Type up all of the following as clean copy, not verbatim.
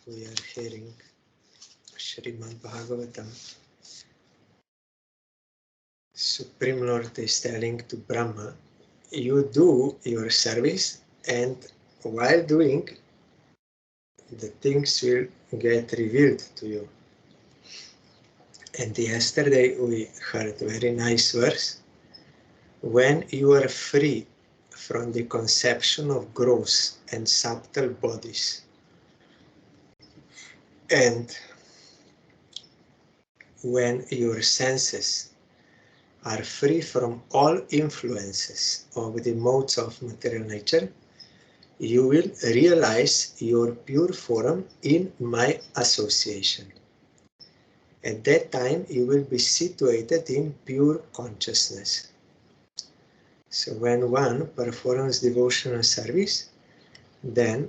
we are hearing SRIMAD BHAGAVATAM. Supreme Lord is telling to Brahma, you do your service, and while doing, the things will get revealed to you. And yesterday we heard a very nice verse. When you are free from the conception of gross and subtle bodies, and when your senses are free from all influences of the modes of material nature, you will realize your pure form in my association. At that time, you will be situated in pure consciousness. So when one performs devotional service, then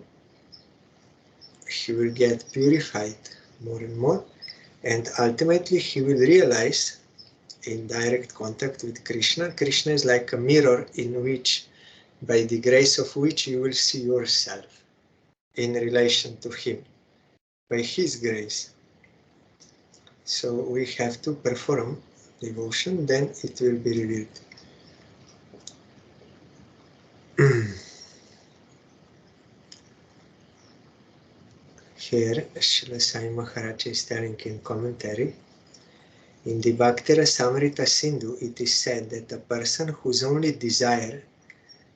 he will get purified more and more, and ultimately he will realize in direct contact with Krishna. Krishna is like a mirror in which, by the grace of which you will see yourself in relation to him, by his grace. So we have to perform devotion, then it will be revealed. Here, Srila Sai Maharaj is telling in commentary, in the Bhakti Rasamrita Sindhu, it is said that a person whose only desire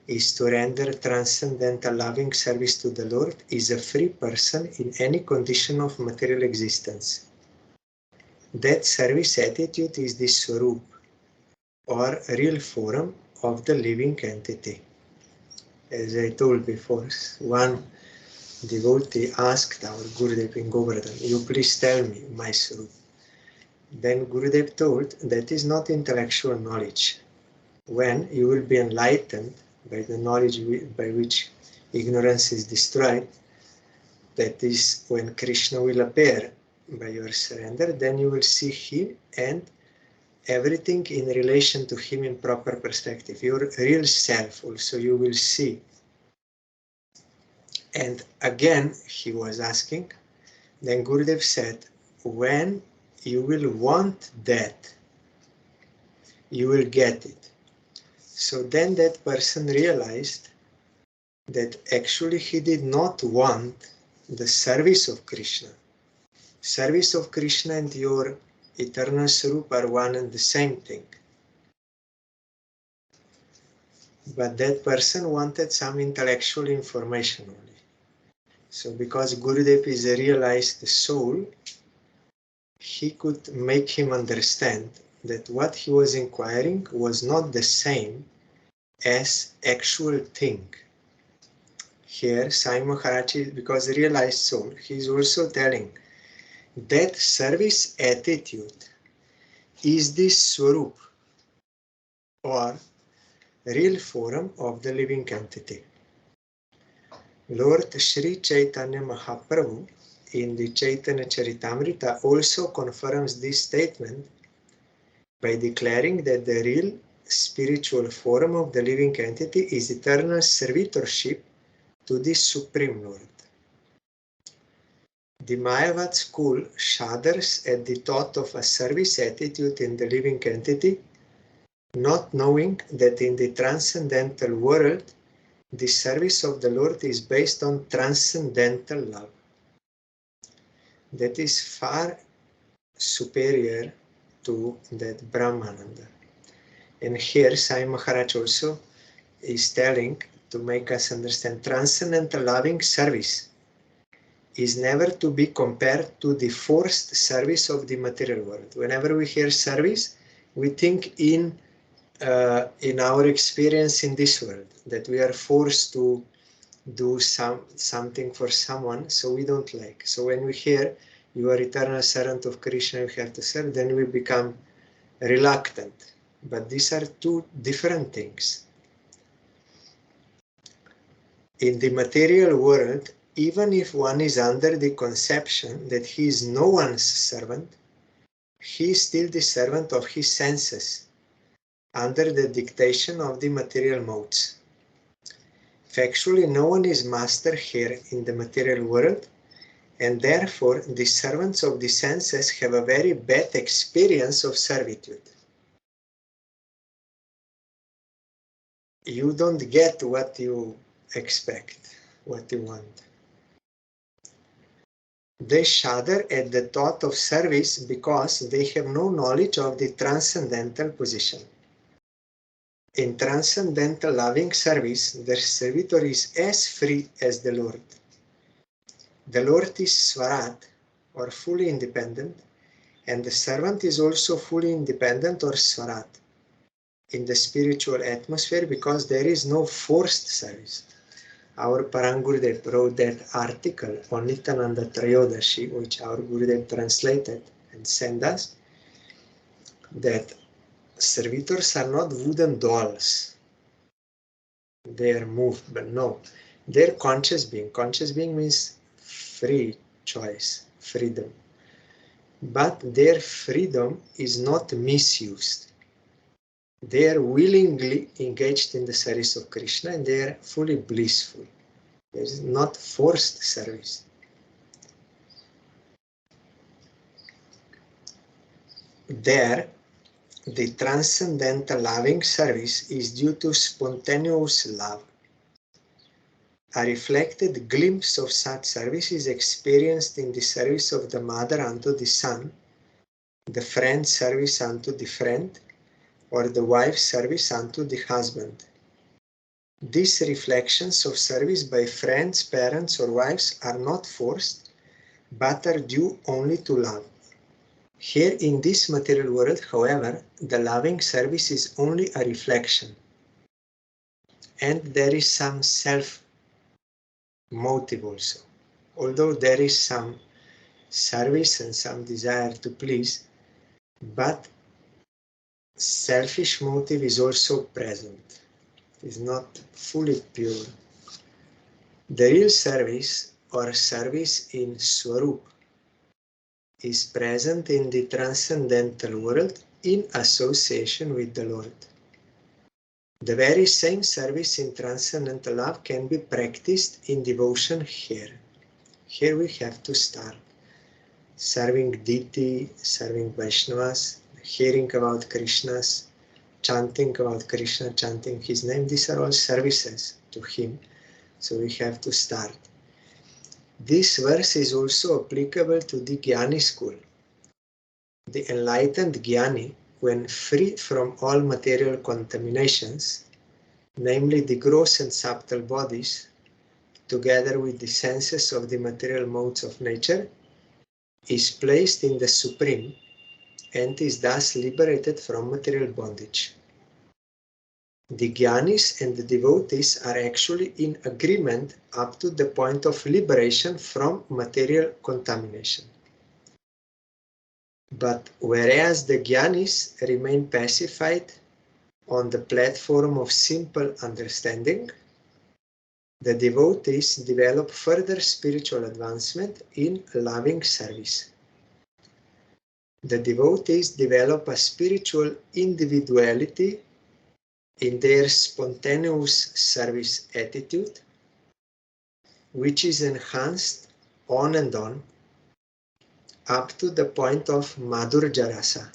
is to render transcendental loving service to the Lord is a free person in any condition of material existence. That service attitude is the Swarup, or real form of the living entity. As I told before, one devotee asked our Gurudev in Govardhan, you please tell me my Swarup. Then Gurudev told, that is not intellectual knowledge. When you will be enlightened by the knowledge by which ignorance is destroyed, that is when Krishna will appear by your surrender, then you will see him and everything in relation to him in proper perspective. Your real self also you will see. And again he was asking, then Gurudev said, when you will want that, you will get it. So then that person realized that actually he did not want the service of Krishna. Service of Krishna and your eternal Swarup are one and the same thing. But that person wanted some intellectual information only. So because Gurudev is a realized soul, he could make him understand that what he was inquiring was not the same as actual thing. Here, Sai Maharaj, because realized soul, he is also telling that service attitude is the Swarup, or real form of the living entity. Lord Sri Chaitanya Mahaprabhu in the Chaitanya Charitamrita also confirms this statement by declaring that the real spiritual form of the living entity is eternal servitorship to the Supreme Lord. The Mayavad school shudders at the thought of a service attitude in the living entity, not knowing that in the transcendental world, the service of the Lord is based on transcendental love. That is far superior to that Brahmananda. And here Sai Maharaj also is telling to make us understand transcendental loving service is never to be compared to the forced service of the material world. Whenever we hear service, we think in our experience in this world, that we are forced to do something for someone, so we don't like. So when we hear, you are eternal servant of Krishna, you have to serve, then we become reluctant. But these are two different things. In the material world, even if one is under the conception that he is no one's servant, he is still the servant of his senses, under the dictation of the material modes. Factually, no one is master here in the material world, and therefore the servants of the senses have a very bad experience of servitude. You don't get what you expect, what you want. They shudder at the thought of service because they have no knowledge of the transcendental position. In transcendental loving service, the servitor is as free as the Lord. The Lord is Swarat, or fully independent, and the servant is also fully independent or Swarat in the spiritual atmosphere because there is no forced service. Our Parangurudev wrote that article on Nityananda Trayodashi, which our Gurudev translated and sent us, that servitors are not wooden dolls. They are moved, but no. They're conscious being. Conscious being means free choice, freedom. But their freedom is not misused. They are willingly engaged in the service of Krishna and they are fully blissful. There is not forced service. There, the transcendental loving service is due to spontaneous love. A reflected glimpse of such service is experienced in the service of the mother unto the son, the friend's service unto the friend, or the wife's service unto the husband. These reflections of service by friends, parents, or wives are not forced, but are due only to love. Here in this material world, however, the loving service is only a reflection, and there is some self-motive also. Although there is some service and some desire to please, but selfish motive is also present. It is not fully pure. The real service or service in Swarup is present in the transcendental world in association with the Lord. The very same service in transcendental love can be practiced in devotion here. Here we have to start. Serving deity, serving Vaishnavas, hearing about Krishna's, chanting about Krishna, chanting his name, these are all services to him. So we have to start. This verse is also applicable to the Jnani school. The enlightened Jnani, when free from all material contaminations, namely the gross and subtle bodies, together with the senses of the material modes of nature, is placed in the Supreme and is thus liberated from material bondage. The Jnanis and the devotees are actually in agreement up to the point of liberation from material contamination. But whereas the Jnanis remain pacified on the platform of simple understanding, the devotees develop further spiritual advancement in loving service. The devotees develop a spiritual individuality in their spontaneous service attitude, which is enhanced on and on up to the point of Madhurya Rasa,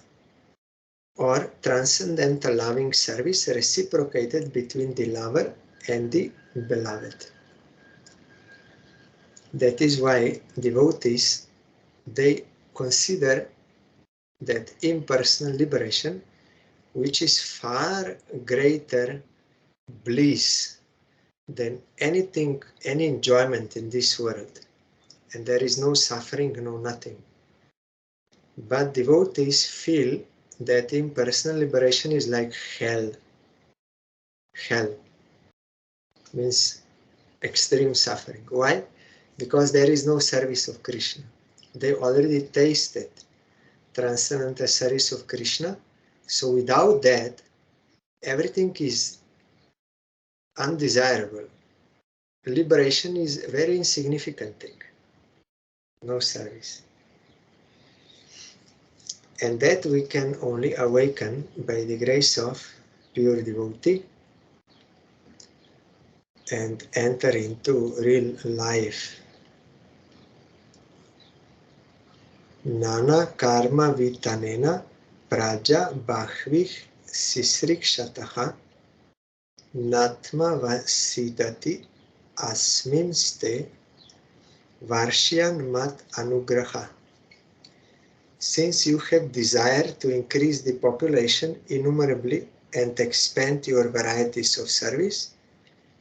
or transcendental loving service reciprocated between the lover and the beloved. That is why devotees, they consider that impersonal liberation, which is far greater bliss than anything, any enjoyment in this world. And there is no suffering, no nothing. But devotees feel that impersonal liberation is like hell. Hell means extreme suffering. Why? Because there is no service of Krishna. They already tasted transcendental service of Krishna. So without that, everything is undesirable. Liberation is a very insignificant thing. No service. And that we can only awaken by the grace of pure devotee and enter into real life. Nana karma vitanena praja bahvih sisrikshataha natma vasidati asmin ste varshian mat anugraha. Since you have desire to increase the population innumerably and expand your varieties of service,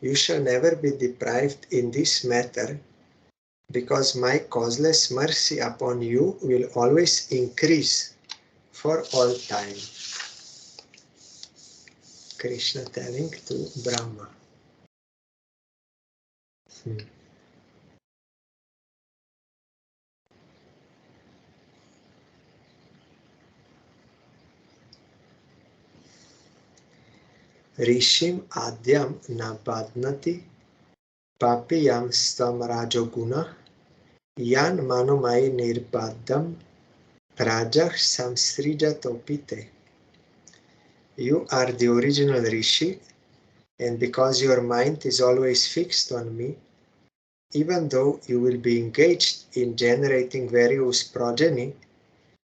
you shall never be deprived in this matter, because my causeless mercy upon you will always increase for all time. Krishna telling to Brahma. Rishim adyam na badnati papiyam stam rajoguna yan manomai nirbadam prajah samsrijatopite. You are the original Rishi, and because your mind is always fixed on me, even though you will be engaged in generating various progeny,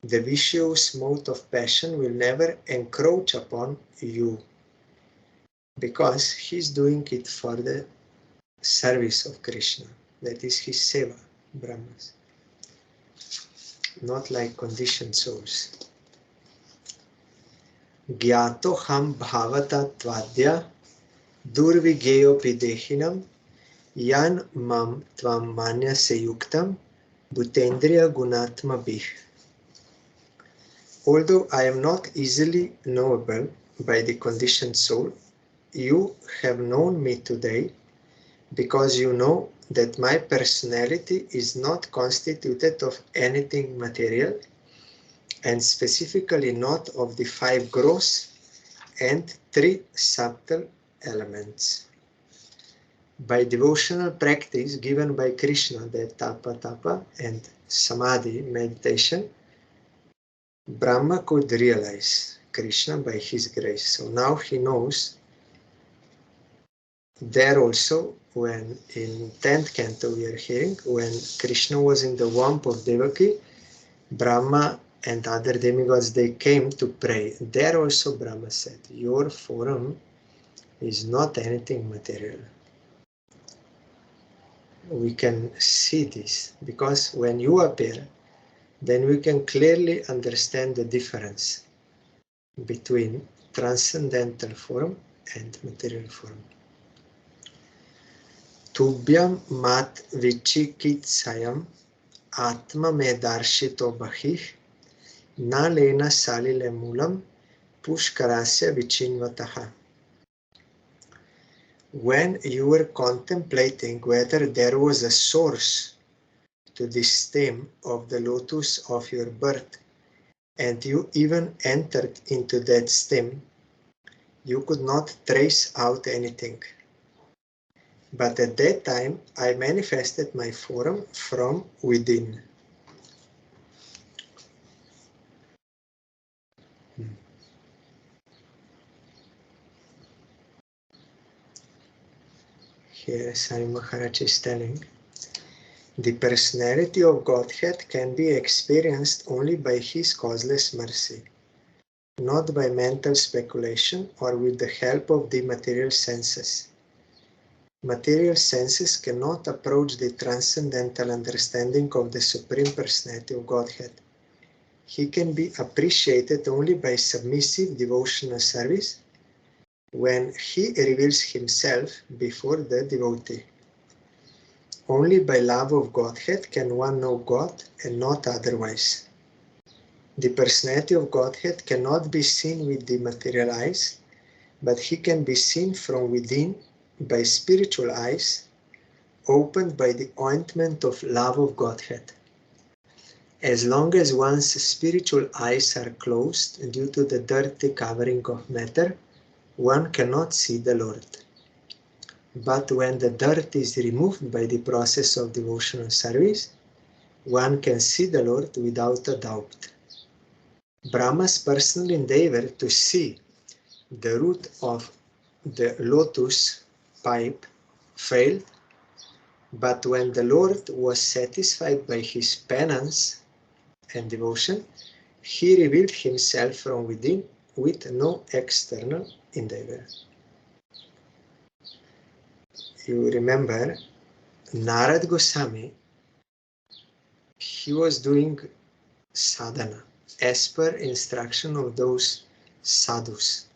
the vicious mode of passion will never encroach upon you, because he is doing it for the service of Krishna. That is his seva, Brahmas. Not like conditioned souls. Gyato ham bhavata tvadya durvigeyo pidehinam yan mam tvam manya seyuktam bhutendriya gunatma bih. Although I am not easily knowable by the conditioned soul, you have known me today, because you know that my personality is not constituted of anything material, and specifically not of the 5 gross and 3 subtle elements. By devotional practice given by Krishna, the tapa and samadhi meditation, Brahma could realize Krishna by his grace. So now he knows. There also, when in 10th canto we are hearing, when Krishna was in the womb of Devaki, Brahma and other demigods, they came to pray. There also Brahma said, your form is not anything material. We can see this, because when you appear, then we can clearly understand the difference between transcendental form and material form. Tubhyam mat vichikitsayam atma medarshito bahih na lena salile mulam pushkarasya vichinvataha. When you were contemplating whether there was a source to the stem of the lotus of your birth, and you even entered into that stem, you could not trace out anything. But at that time, I manifested my form from within. Here Sai Maharaj is telling, the personality of Godhead can be experienced only by his causeless mercy, not by mental speculation or with the help of the material senses. Material senses cannot approach the transcendental understanding of the Supreme Personality of Godhead. He can be appreciated only by submissive devotional service, when he reveals himself before the devotee. Only by love of Godhead can one know God, and not otherwise. The personality of Godhead cannot be seen with the material eyes, but he can be seen from within by spiritual eyes, opened by the ointment of love of Godhead. As long as one's spiritual eyes are closed due to the dirty covering of matter, one cannot see the Lord. But when the dirt is removed by the process of devotional service, one can see the Lord without a doubt. Brahma's personal endeavor to see the root of the lotus pipe failed, but when the Lord was satisfied by his penance, and devotion, he revealed himself from within with no external endeavor. You remember Narad Goswami, he was doing sadhana as per instruction of those sadhus.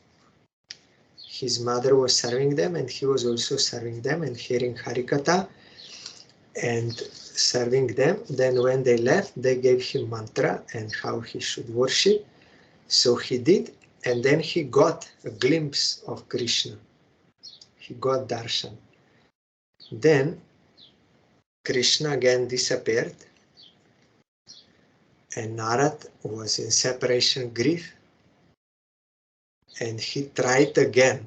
His mother was serving them and he was also serving them and hearing Harikatha and serving them. Then when they left, they gave him mantra and how he should worship. So he did, and then he got a glimpse of Krishna. He got darshan. Then Krishna again disappeared, and Narad was in separation grief, and he tried again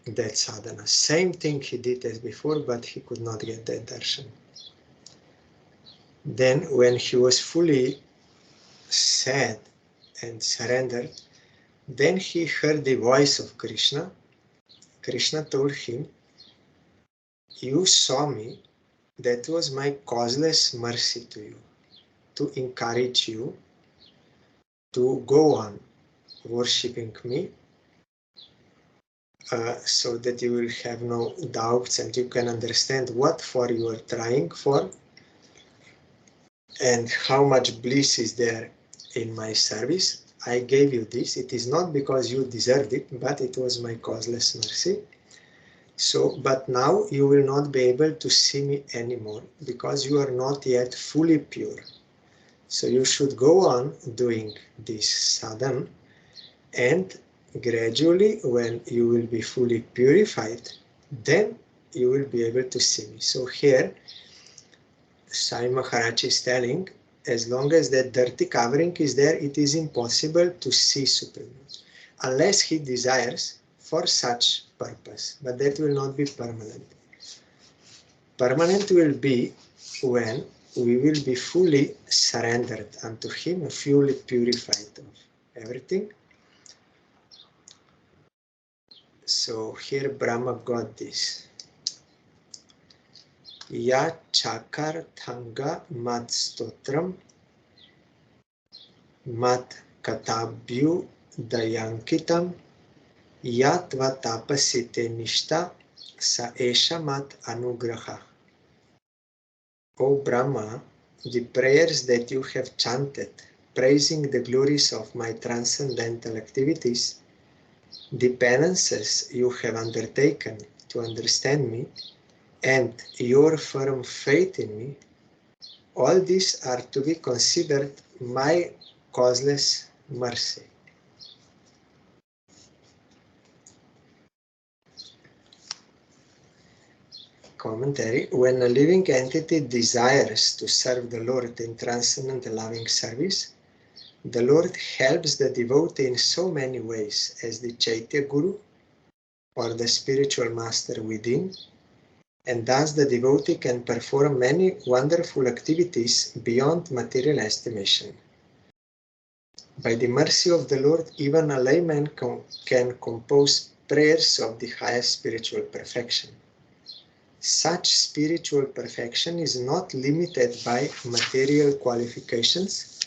that sadhana. Same thing he did as before, but he could not get that darshan. Then when he was fully sad and surrendered, then he heard the voice of Krishna. Krishna told him, "You saw me, that was my causeless mercy to you, to encourage you to go on worshipping me, so that you will have no doubts and you can understand what for you are trying for and how much bliss is there in my service. I gave you this. It is not because you deserved it, but it was my causeless mercy. So, but now you will not be able to see me anymore because you are not yet fully pure. So you should go on doing this sadhana, and gradually when you will be fully purified, then you will be able to see me." So here Sai Maharaj is telling, as long as that dirty covering is there, it is impossible to see Supreme Lord, unless he desires for such purpose, but that will not be permanent. Permanent will be when we will be fully surrendered unto him, fully purified of everything. So here Brahma got this. Ya chakar thanga mat stotram mat katabhyu dayankitam yatva tapasite nishta sa esha mat anugraha. O Brahma, the prayers that you have chanted, praising the glories of my transcendental activities, the penances you have undertaken to understand me, and your firm faith in me, all these are to be considered my causeless mercy. Commentary: when a living entity desires to serve the Lord in transcendent loving service, the Lord helps the devotee in so many ways as the Chaitya Guru or the spiritual master within, and thus the devotee can perform many wonderful activities beyond material estimation. By the mercy of the Lord, even a layman can compose prayers of the highest spiritual perfection. Such spiritual perfection is not limited by material qualifications,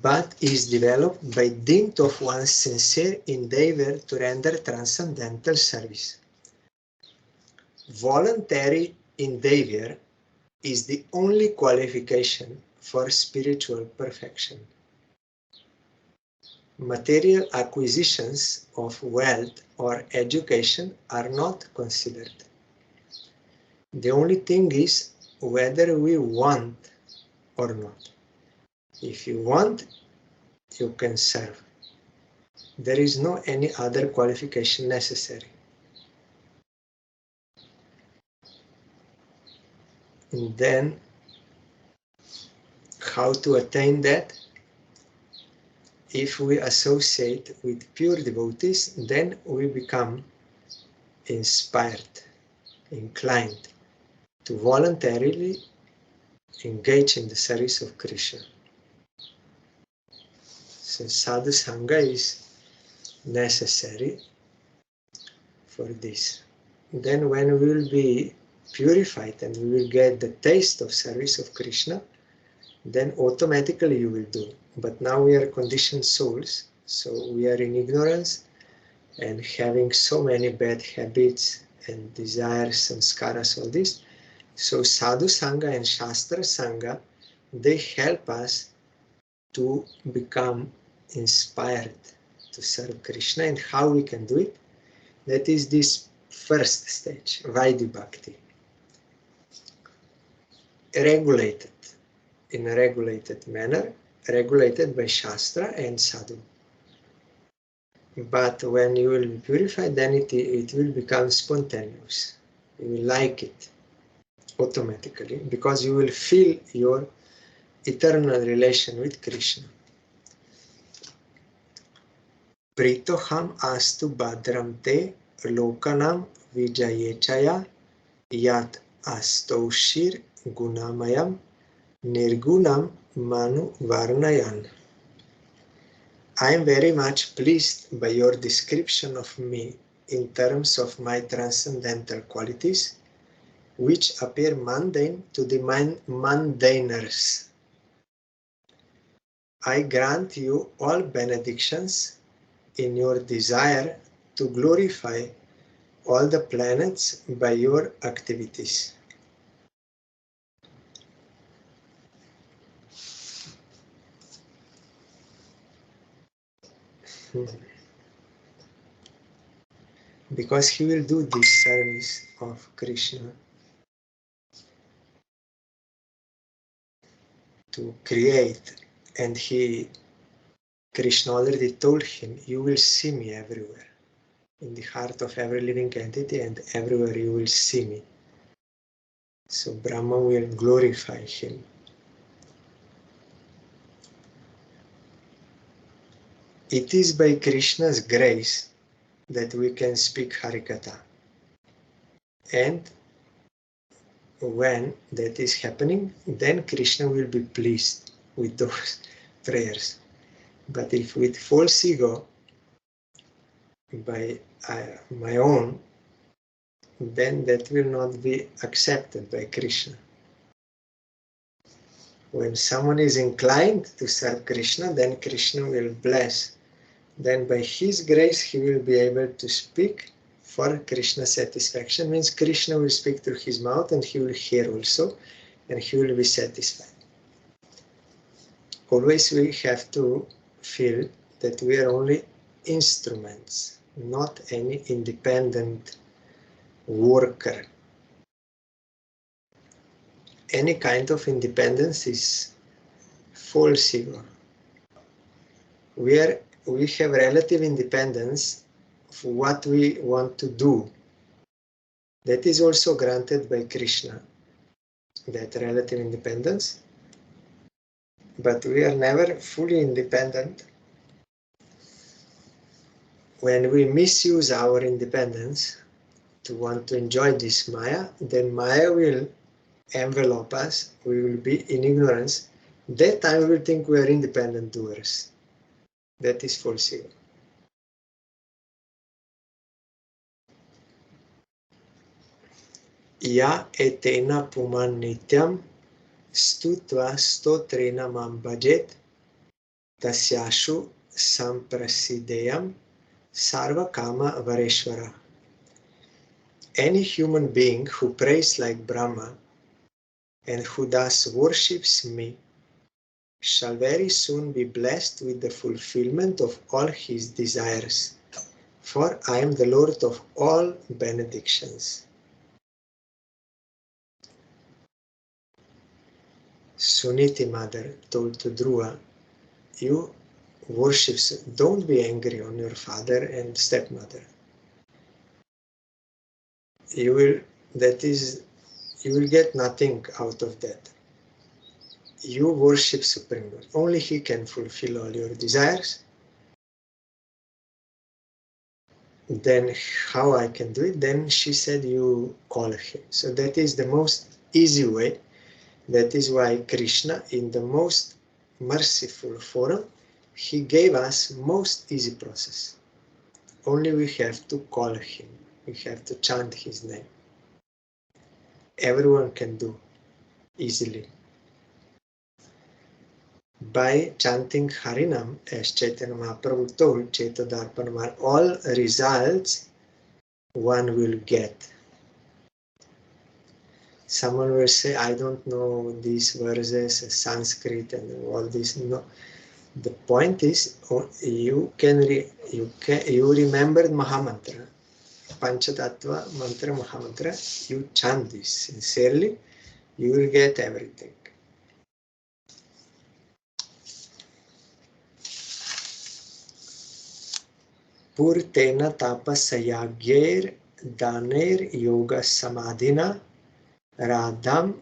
but is developed by dint of one's sincere endeavor to render transcendental service. Voluntary endeavor is the only qualification for spiritual perfection. Material acquisitions of wealth or education are not considered. The only thing is whether we want or not. If you want, you can serve. There is no any other qualification necessary. And then, how to attain that? If we associate with pure devotees, then we become inspired, inclined to voluntarily engage in the service of Krishna. So sadhu sangha is necessary for this. Then when we will be purified and we will get the taste of service of Krishna, then automatically you will do. But now we are conditioned souls, so we are in ignorance and having so many bad habits and desires, samskaras, all this. So Sadhu Sangha and Shastra Sangha, they help us to become inspired to serve Krishna. And how we can do it? That is this first stage, Vaidhi Bhakti. Regulated, in a regulated manner, regulated by Shastra and Sadhu. But when you will be purified, then it will become spontaneous. You will like it automatically, because you will feel your eternal relation with Krishna. Pritoham astu badram te lokanam vijayechaya yat astaushir gunamayam nirgunam manu varnayan. I am very much pleased by your description of me in terms of my transcendental qualities, which appear mundane to the mundaners. I grant you all benedictions in your desire to glorify all the planets by your activities. Because he will do this service of Krishna to create, and Krishna already told him, you will see me everywhere, in the heart of every living entity, and everywhere you will see me. So Brahma will glorify him. It is by Krishna's grace that we can speak Harikatha. And when that is happening, then Krishna will be pleased with those prayers. But if with false ego, by my own, then that will not be accepted by Krishna. When someone is inclined to serve Krishna, then Krishna will bless. Then by his grace he will be able to speak for Krishna's satisfaction. Means Krishna will speak through his mouth and he will hear also, and he will be satisfied. Always we have to feel that we are only instruments, not any independent worker. Any kind of independence is false ego. We have relative independence for what we want to do. That is also granted by Krishna, that relative independence. But we are never fully independent. When we misuse our independence to want to enjoy this Maya, then Maya will envelope us, we will be in ignorance. That time we will think we are independent doers. That is false ego. Ya etena puman nityam stutva stotrena mam bhajet tasyashu samprasideyam sarva kama vareshvara. Any human being who prays like Brahma and who thus worships me shall very soon be blessed with the fulfillment of all his desires, for I am the Lord of all benedictions. Suniti mother told to Dhruva, you worships, don't be angry on your father and stepmother. You will get nothing out of that. You worship Supreme Lord. Only He can fulfill all your desires. Then how I can do it? Then she said, you call Him. So that is the most easy way. That is why Krishna, in the most merciful form, He gave us most easy process. Only we have to call Him. We have to chant His name. Everyone can do easily. by chanting Harinam, as Chaitanya Mahaprabhu told, Chaitodarpanamar, all results one will get. Someone will say, I don't know these verses, Sanskrit and all this. No. The point is, you remembered Mahamantra, Panchatattva Mantra Mahamantra, you chant this sincerely, you will get everything. Purtena tapasayagyer daner yoga samadhina radham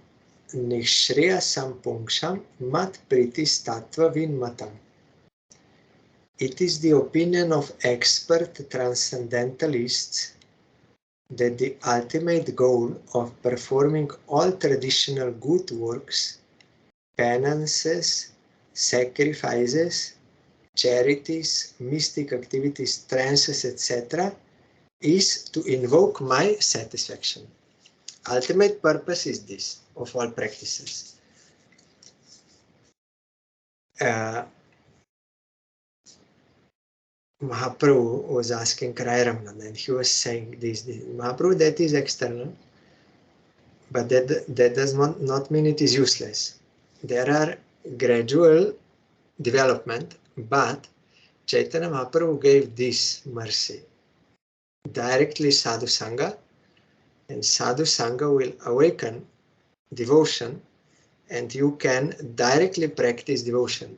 nishreya sampungsham mat pritis tattva vinmatam. It is the opinion of expert transcendentalists that the ultimate goal of performing all traditional good works, penances, sacrifices, charities, mystic activities, trances, etc., is to invoke my satisfaction. Ultimate purpose is this of all practices. Mahaprabhu was asking Rayaramnanda, and he was saying this. Mahaprabhu, that is external, but that does not mean it is useless. There are gradual development, but Chaitanya Mahaprabhu gave this mercy. Directly sadhu sangha, and sadhu sangha will awaken devotion, and you can directly practice devotion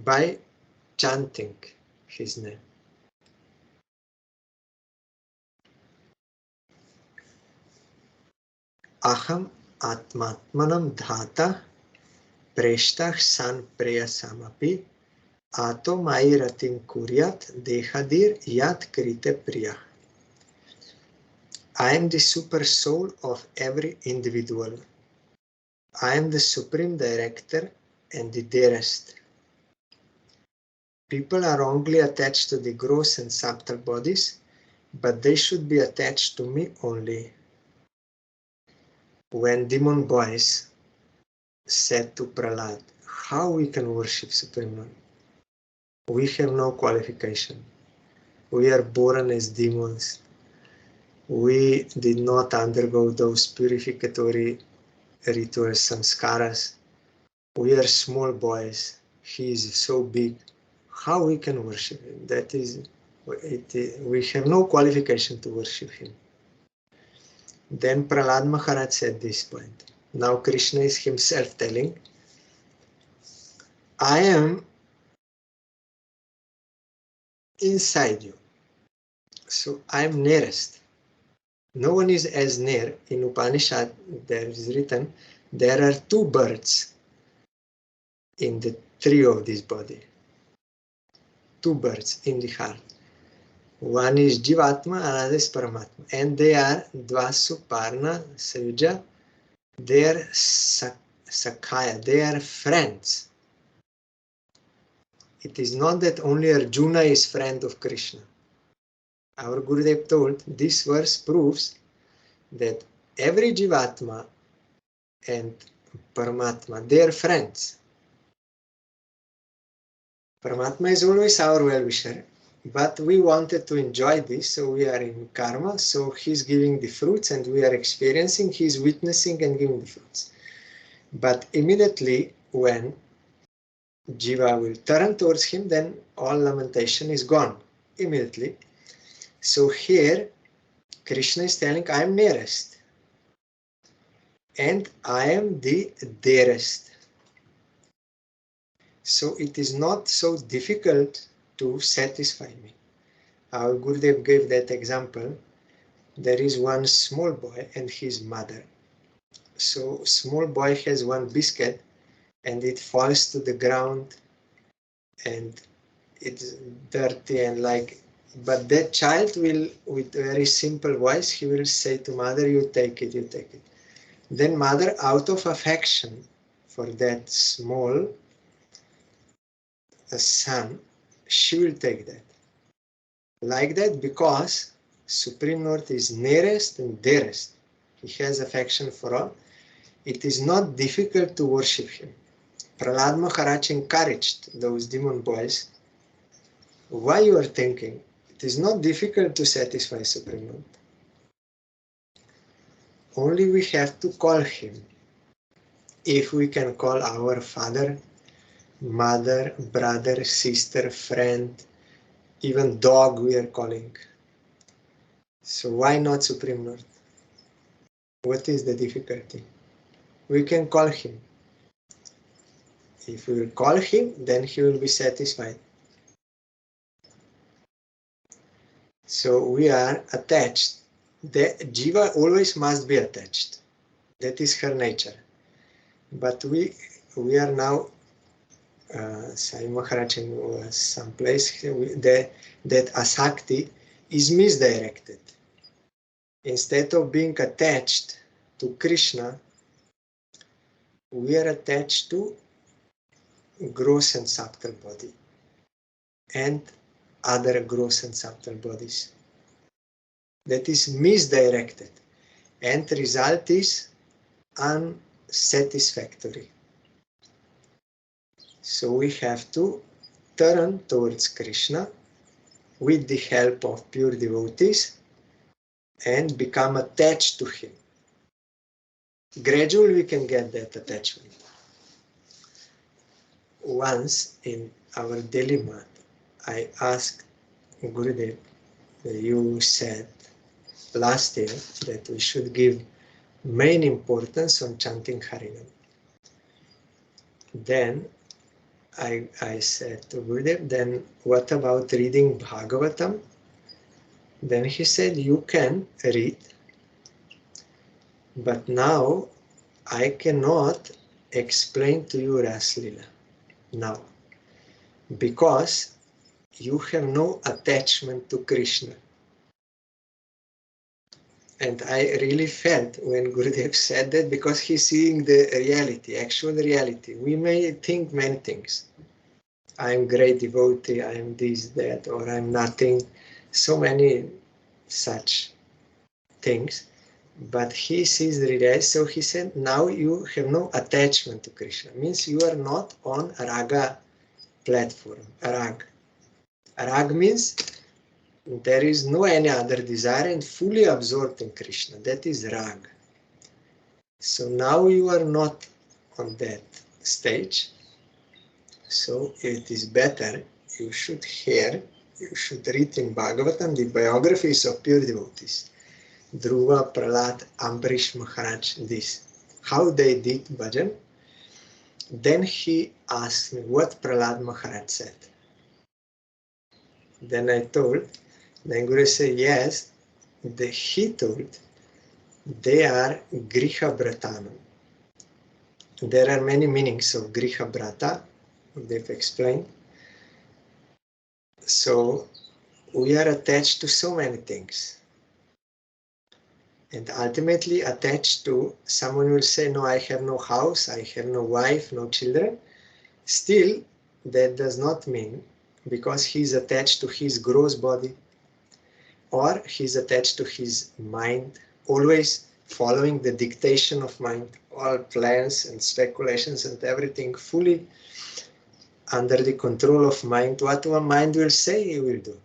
by chanting his name. Aham atmatmanam dhata preshtah san preyasamapi ato mairatim kuryat dehadir yat krite priya. I am the super soul of every individual. I am the supreme director and the dearest. People are wrongly attached to the gross and subtle bodies, but they should be attached to me only. When demon boys said to Prahlad, how we can worship Supreme Lord? We have no qualification. We are born as demons. We did not undergo those purificatory rituals, samskaras. We are small boys. He is so big. How we can worship him? That is, we have no qualification to worship him. Then Prahlad Maharaj said this point. Now Krishna is himself telling, I am inside you. So I am nearest. No one is as near. In Upanishad, there is written, there are two birds in the tree of this body. Two birds in the heart. One is Jivatma, another is Paramatma. And they are Dvasu, Parna, Sayuja. They are Sakhaya. They are friends. It is not that only Arjuna is friend of Krishna. Our Gurudev told, this verse proves that every Jivatma and Paramatma, they are friends. Paramatma is always our well-wisher, but we wanted to enjoy this, so we are in karma, so he's giving the fruits and we are experiencing, he's witnessing and giving the fruits. But immediately when Jiva will turn towards him, then all lamentation is gone, immediately. So here, Krishna is telling, I am nearest. And I am the dearest. So it is not so difficult to satisfy me. Our Gurudev gave that example. There is one small boy and his mother. So small boy has one biscuit and it falls to the ground and it's dirty and but that child will, with a very simple voice, he will say to mother, you take it, you take it. Then mother, out of affection for that small son, she will take that. Like that, because Supreme Lord is nearest and dearest. He has affection for all. It is not difficult to worship him. Prahlad Maharaj encouraged those demon boys. Why you are thinking? It is not difficult to satisfy Supreme Lord. Only we have to call him. If we can call our father, mother, brother, sister, friend, even dog we are calling. So why not Supreme Lord? What is the difficulty? We can call him. If we will call him, then he will be satisfied. So we are attached. The Jiva always must be attached. That is her nature. But we are now, Sai Maharaj in some place, that asakti is misdirected. Instead of being attached to Krishna, we are attached to gross and subtle body and other gross and subtle bodies. That is misdirected, and the result is unsatisfactory. So we have to turn towards Krishna with the help of pure devotees and become attached to him. Gradually we can get that attachment. Once in our daily mat, I asked Gurudev, you said last year that we should give main importance on chanting Harinam. Then I said to Gurudev, then what about reading Bhagavatam? Then he said, you can read, but now I cannot explain to you Raslila now, because you have no attachment to Krishna. And I really felt when Gurudev said that, because he's seeing the reality, actual reality. We may think many things. I'm great devotee, I'm this, that, or I'm nothing. So many such things. But he sees the reality. So he said, now you have no attachment to Krishna. Means you are not on a raga platform. Rag. Rag means there is no any other desire and fully absorbed in Krishna. That is rag. So now you are not on that stage. So it is better, you should hear, you should read in Bhagavatam the biographies of pure devotees. Dhruva, Prahlad, Ambarish Maharaj, this. How they did bhajan. Then he asked me what Prahlad Maharaj said. Then I told, then Guru said, yes, he told, they are Griha Bratanam. There are many meanings of Griha Brata, they've explained. So we are attached to so many things. And ultimately attached to, someone will say, no, I have no house, I have no wife, no children. Still, that does not mean, because he is attached to his gross body, or he is attached to his mind, always following the dictation of mind, all plans and speculations and everything fully under the control of mind. What one mind will say, he will do,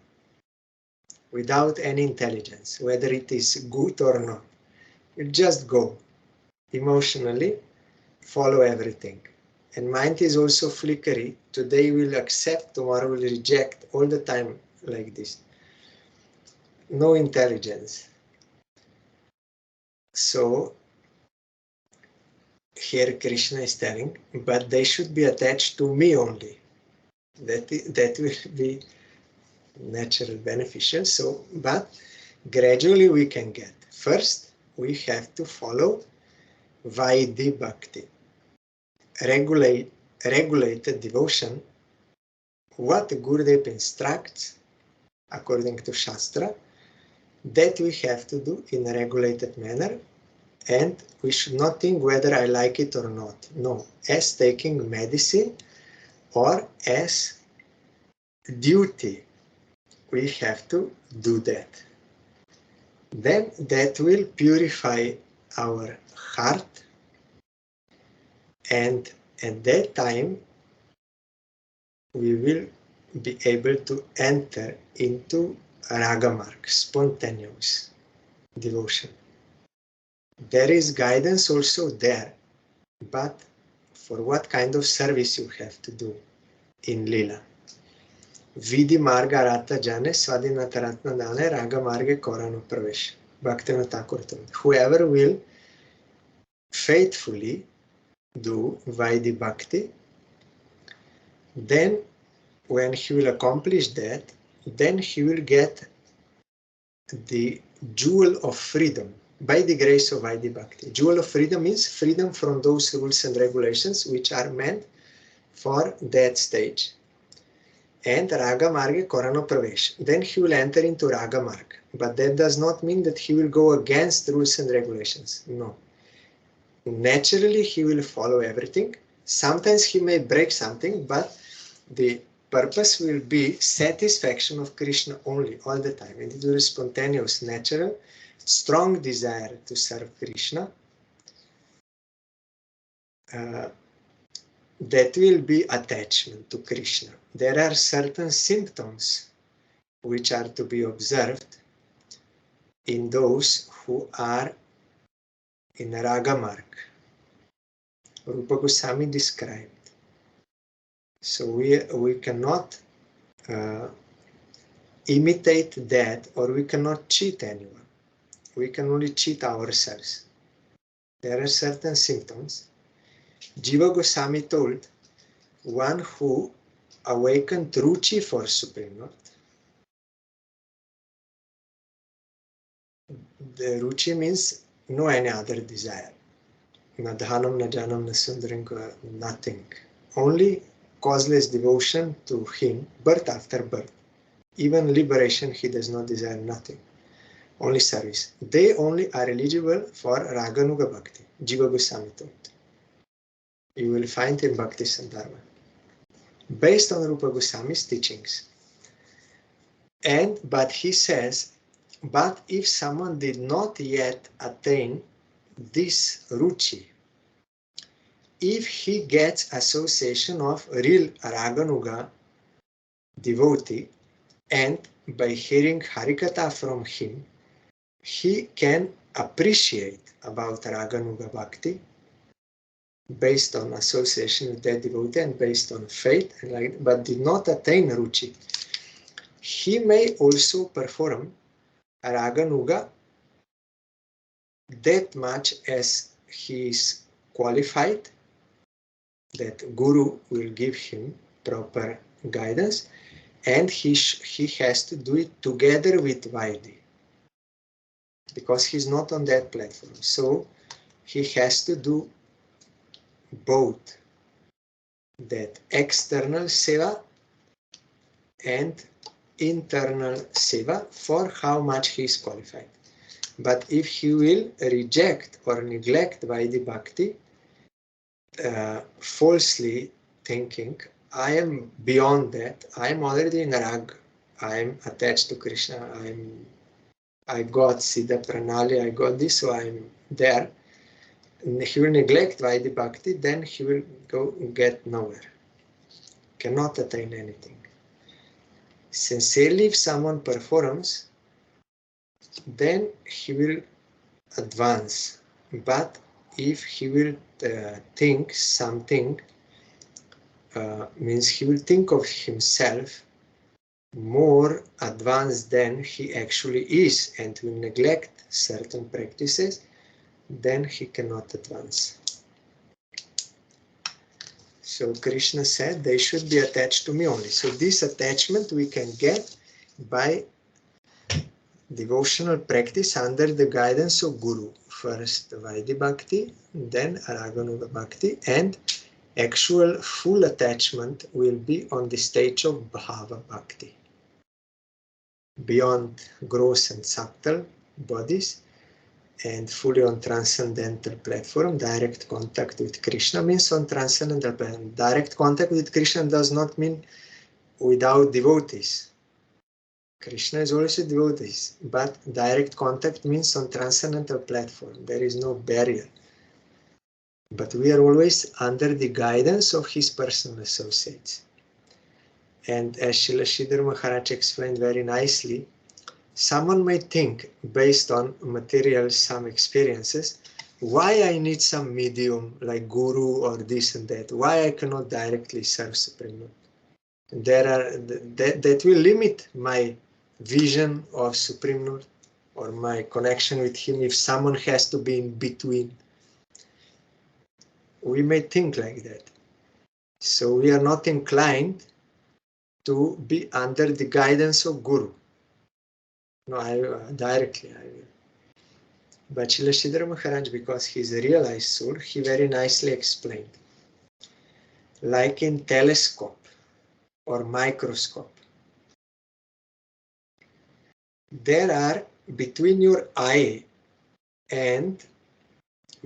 without any intelligence, whether it is good or not. You just go emotionally, follow everything. And mind is also flickery. Today will accept, tomorrow will reject, all the time like this. No intelligence. So here Krishna is telling, but they should be attached to me only. That will be natural, beneficial. So, but gradually we can get. First, we have to follow Vaidhi Bhakti, regulated devotion, what Gurudev instructs according to Shastra, that we have to do in a regulated manner, and we should not think whether I like it or not. No, as taking medicine or as duty, we have to do that. Then that will purify our heart and At that time, we will be able to enter into raga mark, spontaneous devotion. There is guidance also there, but for what kind of service you have to do in Lila. Vidi marga rata jane, svadhinata ratna dane, raga marge korano pravesh. Bhaktivinoda Thakur told. Whoever will faithfully do Vaidhi Bhakti, then when he will accomplish that, then he will get the jewel of freedom by the grace of Vaidhi Bhakti. Jewel of freedom means freedom from those rules and regulations which are meant for that stage. And Raga Marga Korano Pravesh. Then he will enter into Raga Marg. But that does not mean that he will go against rules and regulations. No. Naturally, he will follow everything. Sometimes he may break something, but the purpose will be satisfaction of Krishna only, all the time. And it will be spontaneous, natural, strong desire to serve Krishna. That will be attachment to Krishna. There are certain symptoms which are to be observed in those who are in Raga Marg. Rupa Goswami described. So we cannot imitate that, or we cannot cheat anyone. We can only cheat ourselves. There are certain symptoms. Jiva Goswami told, one who awakened ruchi for Supreme Lord. The ruchi means no any other desire. Na dhanam, na janam, na sundaram, nothing. Only causeless devotion to him, birth after birth. Even liberation, he does not desire nothing. Only service. They only are eligible for Raganuga Bhakti. Jiva Goswami told. You will find in Bhakti Sandarbha. Based on Rupa Goswami's teachings. But he says, but if someone did not yet attain this ruchi, if he gets association of real Raganuga devotee, and by hearing Harikatha from him, he can appreciate about Raganuga Bhakti based on association with that devotee and based on faith, but did not attain ruchi. He may also perform Raganuga that much as he is qualified, that Guru will give him proper guidance, and he has to do it together with Vaidhi, because he's not on that platform. So he has to do both that external seva and internal seva for how much he is qualified. But if he will reject or neglect Vaidhi Bhakti, falsely thinking, I am beyond that, I am already in Rag, I am attached to Krishna, I got Siddha Pranali, I got this, so I am there. He will neglect Vaidhi Bhakti, then he will go get nowhere. Cannot attain anything. Sincerely, if someone performs, then he will advance. But if he will think something, means he will think of himself more advanced than he actually is, and will neglect certain practices, then he cannot advance. So Krishna said they should be attached to me only. So this attachment we can get by devotional practice under the guidance of Guru. First Vaidhi Bhakti, then Raganuga Bhakti, and actual full attachment will be on the stage of Bhava Bhakti. Beyond gross and subtle bodies, and fully on transcendental platform, direct contact with Krishna means on transcendental platform. Direct contact with Krishna does not mean without devotees. Krishna is also devotees, but direct contact means on transcendental platform. There is no barrier. but we are always under the guidance of his personal associates. And as Srila Sridhar Maharaj explained very nicely, someone might think, based on material some experiences, why I need some medium like guru or this and that, why I cannot directly serve Supreme Lord. That will limit my vision of Supreme Lord or my connection with him if someone has to be in between. We may think like that. So we are not inclined to be under the guidance of Guru. No, directly I will. But Srila Sridhar Maharaj, because he is a realized soul, he very nicely explained. Like in telescope or microscope, there are between your eye and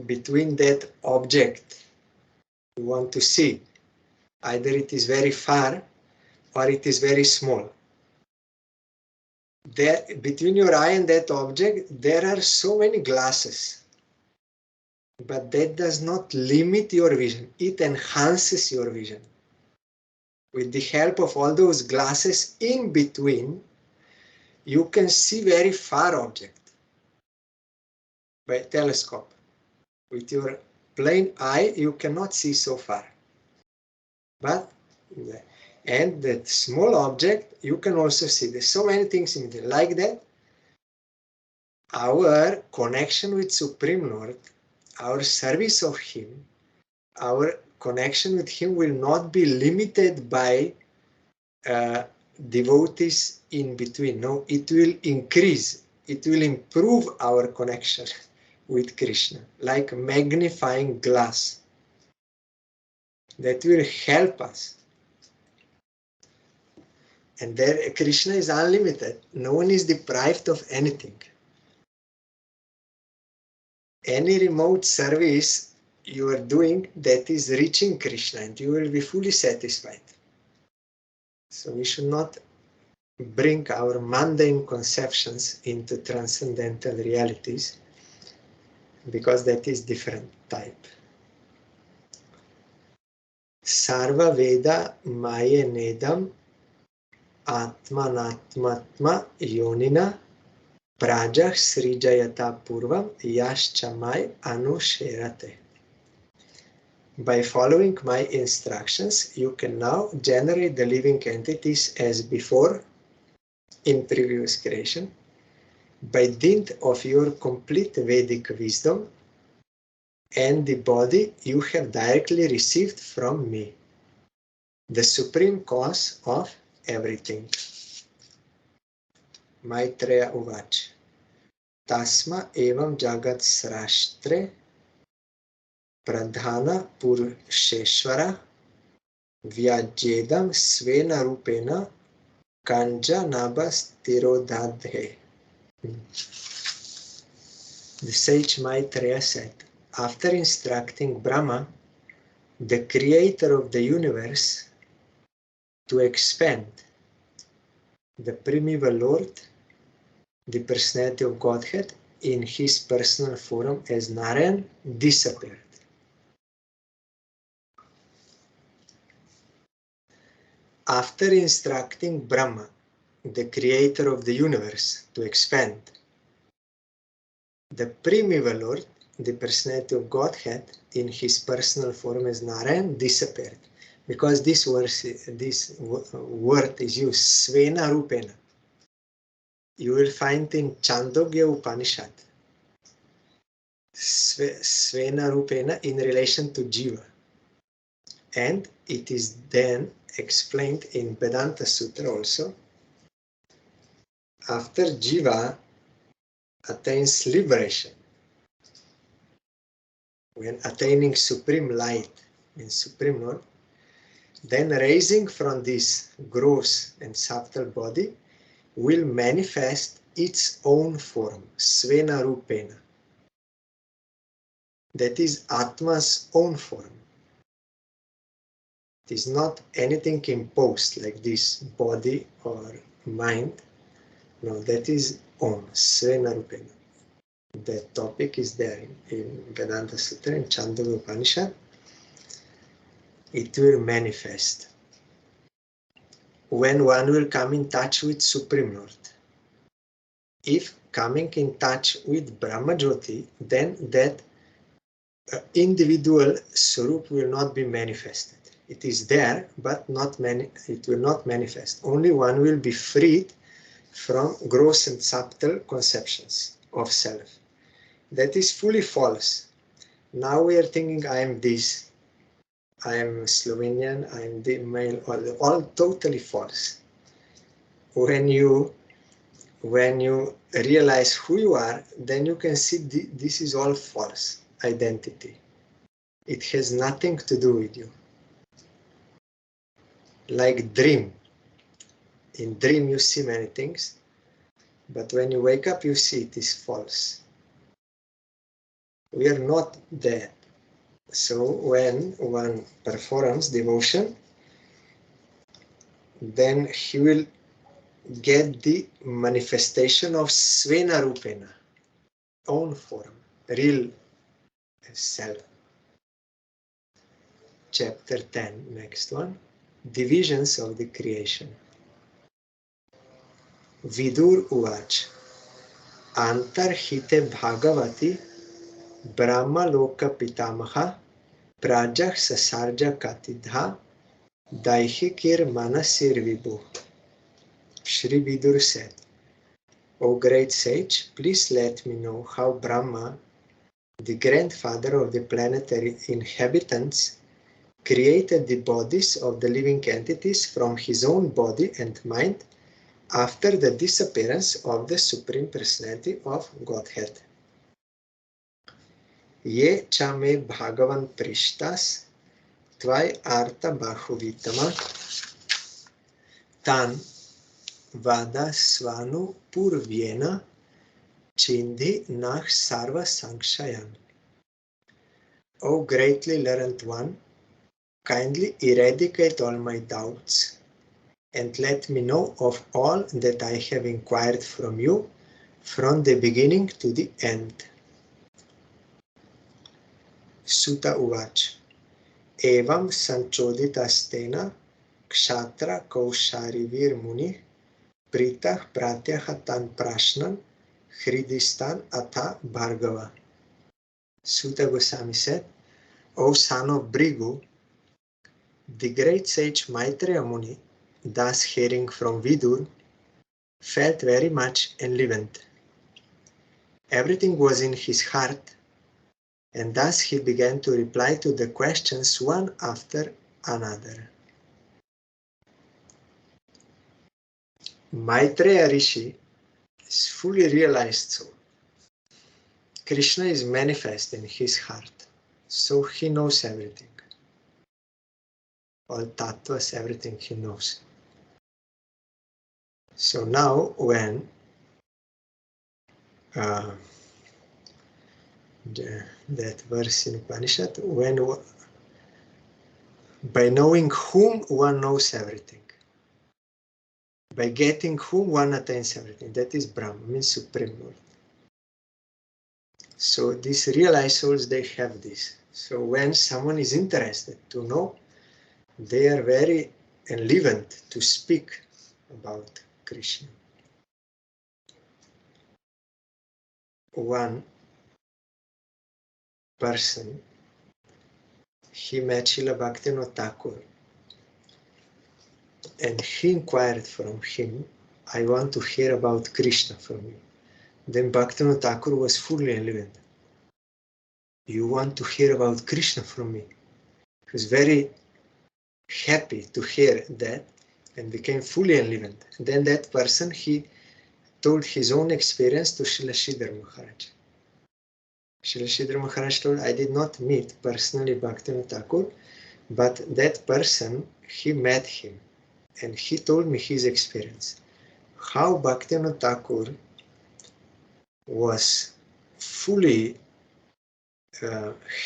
between that object you want to see, either it is very far or it is very small. There, between your eye and that object, there are so many glasses. But that does not limit your vision. It enhances your vision. With the help of all those glasses in between, you can see very far object by telescope. With your plain eye, you cannot see so far. But, and that small object, you can also see. There's so many things in there. Like that, our connection with Supreme Lord, our service of Him, our connection with Him will not be limited by devotees in between. No, it will increase, it will improve our connection with Krishna, like magnifying glass. That will help us. And there, Krishna is unlimited. No one is deprived of anything. Any remote service you are doing that is reaching Krishna, and you will be fully satisfied. So we should not bring our mundane conceptions into transcendental realities, because that is different type. Sarva Veda Maya Nedam Atmanatmatma Yonina Prajah Srijayata Purvam Yaschamai Anusherate. By following my instructions, you can now generate the living entities as before in previous creation, by dint of your complete Vedic wisdom and the body you have directly received from me, the supreme cause of everything. Maitreya Uvach. Tasma evam jagat srashtre pradhana purusheshvara vyajyedam svena rupena kanja nabas tirodadhe. The sage Maitreya said, after instructing Brahma, the creator of the universe, to expand, the primeval Lord, the personality of Godhead, in his personal form as Narayan, disappeared. After instructing Brahma, the creator of the universe, to expand, the primeval Lord, the personality of Godhead, in his personal form as Narayan, disappeared. Because this word is used, Svena Rupena. You will find in Chandogya Upanishad, Svena Rupena in relation to Jiva. And it is then explained in Vedanta Sutra also. After Jiva attains liberation, when attaining supreme light in Supreme Lord, then raising from this gross and subtle body will manifest its own form, Svena Rupena. That is Atma's own form. It is not anything imposed like this body or mind. No, that is own, Svena Rupena. The topic is there in Vedanta Sutra, in Chandogya Upanishad. It will manifest when one will come in touch with Supreme Lord. If coming in touch with Brahma Jyoti, then that individual Swarup will not be manifested. It is there, but it will not manifest. Only one will be freed from gross and subtle conceptions of self. That is fully false. Now we are thinking, I am this, I am Slovenian, I am the male, all totally false. When you realize who you are, then you can see this is all false identity. It has nothing to do with you. Like dream. In dream you see many things, but when you wake up you see it is false. We are not that. So when one performs devotion, then he will get the manifestation of Svena Rupena, own form, real self. Chapter 10, next one. Divisions of the creation. Vidur Uvach. Antarhite Bhagavati Brahma Loka Pitamaha Prajak Sasarja Katidha Daihikir Manasir Vibhu. Shri Vidur said, O great sage, please let me know how Brahma, the grandfather of the planetary inhabitants, created the bodies of the living entities from his own body and mind after the disappearance of the Supreme Personality of Godhead. Ye chame Bhagavan Prishtas Tvai Arta Bahuvitama Tan Vada Svanu Purvyena Chindhi Nach Sarva Sankshayan. O greatly learned one, kindly eradicate all my doubts and let me know of all that I have inquired from you from the beginning to the end. Sutta Uvach. Evam sanchoditastena kshatra kausharivir muni pritah pratyahatan prashnan hridistan atha bhargava. Sutta Goswami said, O son of Bhrigu, the great sage Maitreya Muni, thus hearing from Vidur, felt very much enlivened. Everything was in his heart, and thus he began to reply to the questions one after another. Maitreya Rishi is fully realized soul. Krishna is manifest in his heart, so he knows everything. All tattvas, everything he knows. So now when that verse in Upanishad, when by knowing whom one knows everything, by getting whom one attains everything, that is Brahma, means Supreme Lord. So these realized souls, they have this. So when someone is interested to know, they are very enlivened to speak about Krishna. One person, he met Srila Bhaktivinoda Thakur, and he inquired from him, I want to hear about Krishna from you. Then Bhaktivinoda Thakur was fully enlivened. You want to hear about Krishna from me? He was very happy to hear that and became fully enlivened. And then that person, he told his own experience to Srila Sridhar Maharaj. Srila Sridhar Maharaj told, I did not meet personally Bhaktivinoda Thakur, but that person, he met him and he told me his experience. How Bhaktivinoda Thakur was fully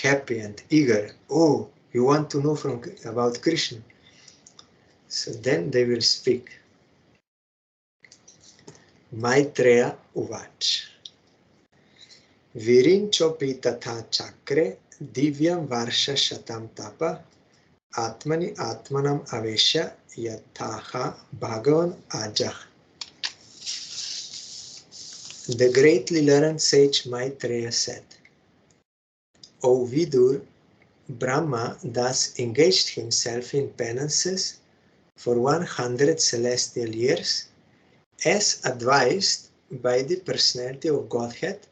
happy and eager. Oh, you want to know about Krishna? So then they will speak. Maitreya Uvach. Virinchopi tatha chakre divyam varsha shatam tapa atmani atmanam avesha yathaha bhagavan ajah. The greatly learned sage Maitreya said, O Vidur, Brahma thus engaged himself in penances for 100 celestial years, as advised by the personality of Godhead,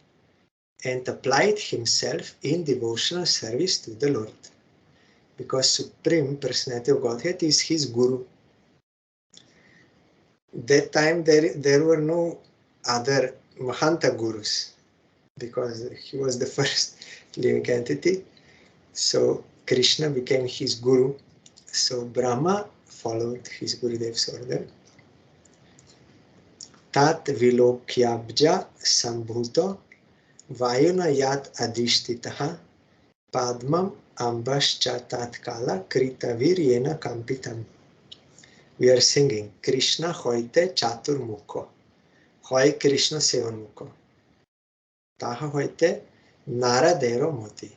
and applied himself in devotional service to the Lord, because Supreme Personality of Godhead is his Guru. That time there were no other Mahanta Gurus, because he was the first living entity. So Krishna became his Guru. So Brahma followed his Gurudev's order. Tat vilokyabja sambhuto vayuna yat adishtitaha padmam ambascha tatkala kritaviryena kampitam. We are singing Krishna hoite chaturmukho. Hoy Krishna sevanmukho. Taha hoite naradero moti.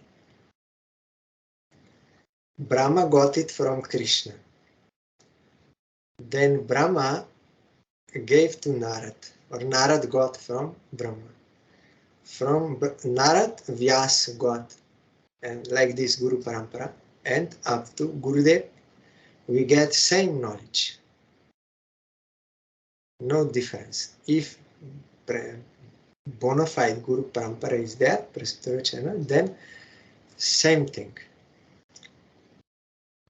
Brahma got it from Krishna. Then Brahma gave to Narad, or Narad got from Brahma. From Narad, Vyas got, and like this Guru Parampara, and up to Gurudev, we get same knowledge. No difference. If bona fide Guru Parampara is there, then same thing.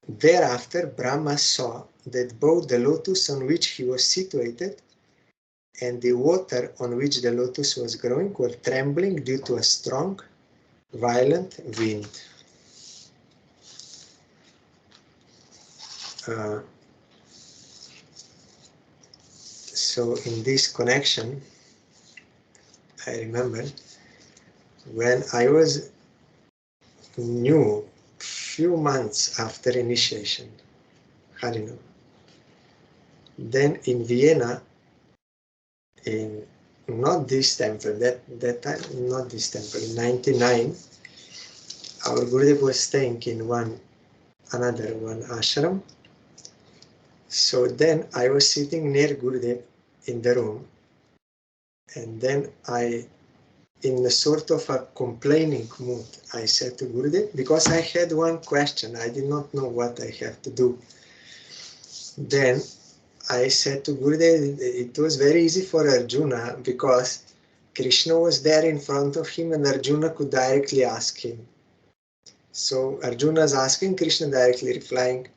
Thereafter, Brahma saw that both the lotus on which he was situated and the water on which the lotus was growing were trembling due to a strong, violent wind. So in this connection, I remember when I was new, few months after initiation, Harino, then in Vienna, in not this temple, that time, not this temple, in 99, our Gurudev was staying in another one ashram. So then I was sitting near Gurudev in the room, and then in a sort of a complaining mood, I said to Gurudev, because I had one question, I did not know what I have to do. Then I said to Gurudev, it was very easy for Arjuna because Krishna was there in front of him and Arjuna could directly ask him. So Arjuna is asking, Krishna directly replying.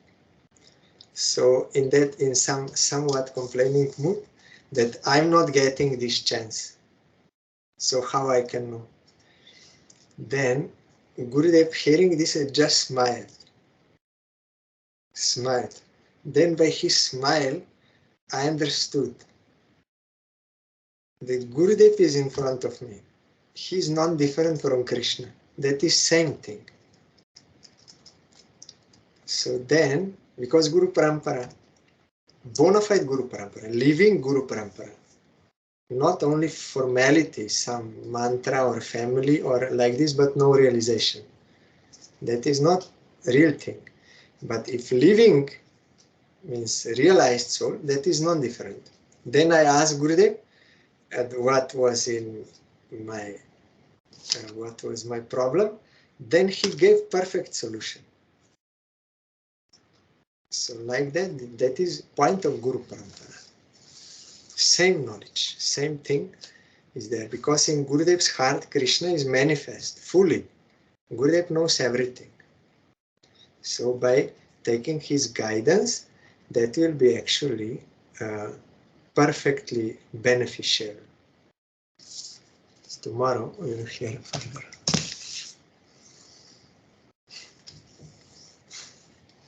So in some somewhat complaining mood, that I'm not getting this chance. So how I can know? Then Gurudev, hearing this, just smiled. Then by his smile, I understood that Gurudev is in front of me. He is not different from Krishna. That is same thing. So then, because Guru Parampara, bona fide Guru Parampara, living Guru Parampara, not only formality, some mantra or family or like this, but no realization. That is not real thing. But if living means realized soul, that is not different. Then I asked Gurudev what was my problem. Then he gave perfect solution. So like that is point of Guru Parampara. Same knowledge, same thing is there. Because in Gurudev's heart, Krishna is manifest fully. Gurudev knows everything. So by taking his guidance, that will be actually perfectly beneficial. Tomorrow we will hear further.